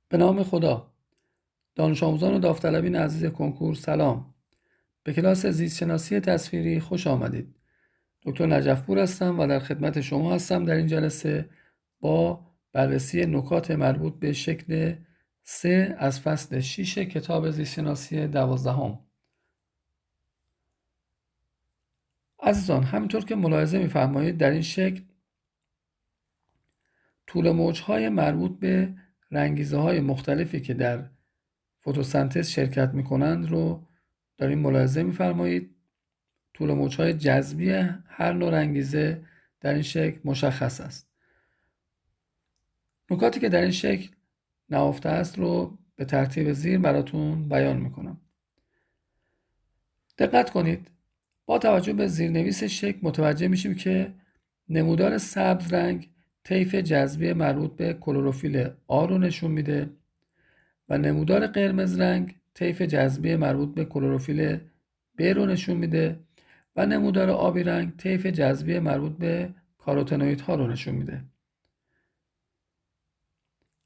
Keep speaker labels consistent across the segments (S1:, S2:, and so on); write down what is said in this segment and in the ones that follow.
S1: به نام خدا. دانش آموزان و داوطلبین عزیز کنکور سلام. به کلاس زیستشناسی تصویری خوش آمدید. دکتر نجفپور هستم و در خدمت شما هستم در این جلسه با بررسی نکات مربوط به شکل 3 از فصل 6 کتاب زیستشناسی 12. عزیزان، همینطور که ملاحظه می‌فرمایید در این شکل طول موج‌های مربوط به رنگیزه‌های مختلفی که در فتوسنتز شرکت می‌کنند رو دارین ملاحظه می‌فرمایید. طول موج‌های جذبی هر نوع رنگیزه در این شکل مشخص است. نکاتی که در این شکل نهفته است رو به ترتیب زیر براتون بیان می‌کنم. دقت کنید. با توجه به زیرنویس شکل متوجه میشیم که نمودار سبز رنگ طیف جذبی مربوط به کلروفیل آ رو نشون میده و نمودار قرمز رنگ طیف جذبی مربوط به کلروفیل ب رو نشون میده و نمودار آبی رنگ طیف جذبی مربوط به کاروتنوئیدها رو نشون میده.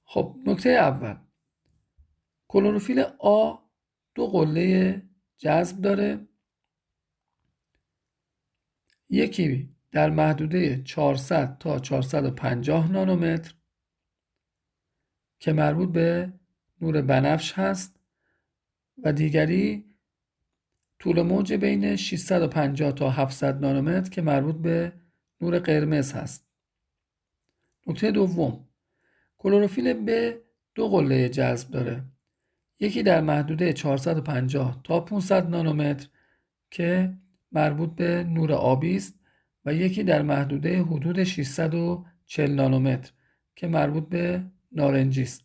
S1: خب، نکته اول، کلروفیل آ 2 قله جذب داره، یکی در محدوده 400 تا 450 نانومتر که مربوط به نور بنفش هست و دیگری طول موج بین 650 تا 700 نانومتر که مربوط به نور قرمز هست. نکته دوم، کلروفیل ب 2 قله جذب داره، یکی در محدوده 450 تا 500 نانومتر که مربوط به نور آبی است و یکی در محدوده حدود 640 نانومتر که مربوط به نارنجی است.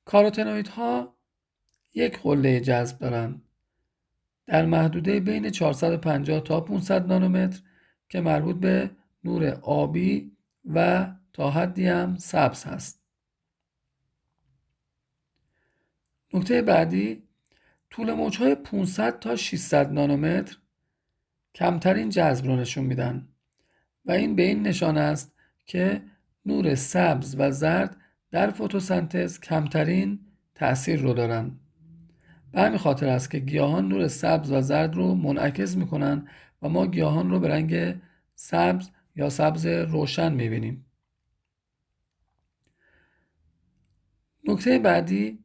S1: کاروتنوئیدها 1 قله جذب دارند در محدوده بین 450 تا 500 نانومتر که مربوط به نور آبی و تا حدی هم سبز هست. نکته بعدی، طول موج‌های 500 تا 600 نانومتر کمترین جذب رو نشون میدن و این به این نشانه است که نور سبز و زرد در فتوسنتز کمترین تأثیر رو دارن. به همین خاطر است که گیاهان نور سبز و زرد رو منعکس میکنن و ما گیاهان رو به رنگ سبز یا سبز روشن میبینیم. نکته بعدی،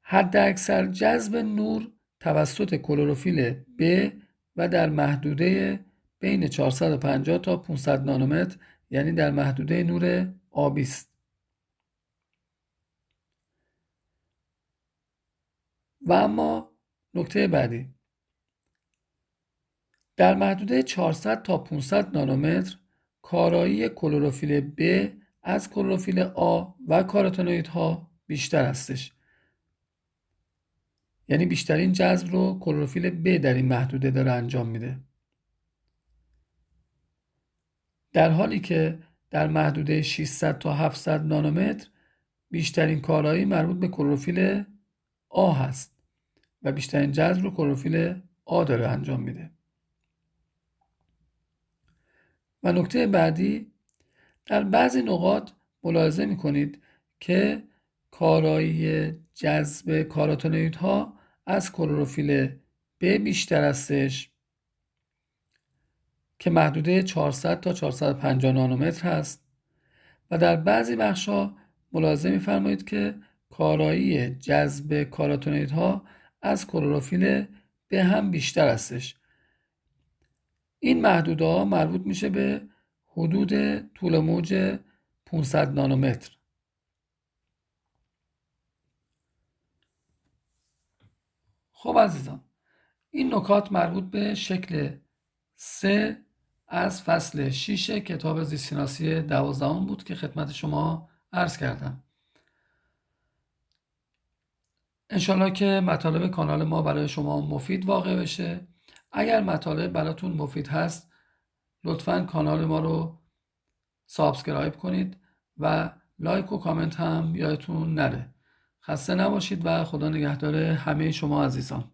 S1: حداکثر جذب نور توسط کلروفیل ب و در محدوده بین 450 تا 500 نانومتر، یعنی در محدوده نور آبی است. و اما نکته بعدی، در محدوده 400 تا 500 نانومتر کارایی کلروفیل ب از کلروفیل آ و کاروتنوئیدها بیشتر هستش. یعنی بیشترین جذب رو کلروفیل ب در این محدوده داره انجام میده، در حالی که در محدوده 600 تا 700 نانومتر بیشترین کارایی مربوط به کلروفیل آ هست و بیشترین جذب رو کلروفیل آ داره انجام میده. و نکته بعدی، در بعضی نقاط ملاحظه میکنید که کارایی جذب کاروتنوئیدها از کلروفیل ب بیشتر هستش که محدوده 400 تا 450 نانومتر هست و در بعضی بخش‌ها ملاحظه می‌فرمایید که کارایی جذب کاروتنوئیدها از کلروفیل ب هم بیشتر هستش. این محدوده‌ها مربوط میشه به حدود طول موج 500 نانومتر. خب عزیزان، این نکات مربوط به شکل 3 از فصل 6 کتاب زیستشناسی 12 بود که خدمت شما عرض کردم. انشالله که مطالب کانال ما برای شما مفید واقع بشه. اگر مطالب براتون مفید هست لطفاً کانال ما رو سابسکرایب کنید و لایک و کامنت هم یادتون نره. خسته نباشید و خدا نگهدار همه شما عزیزان.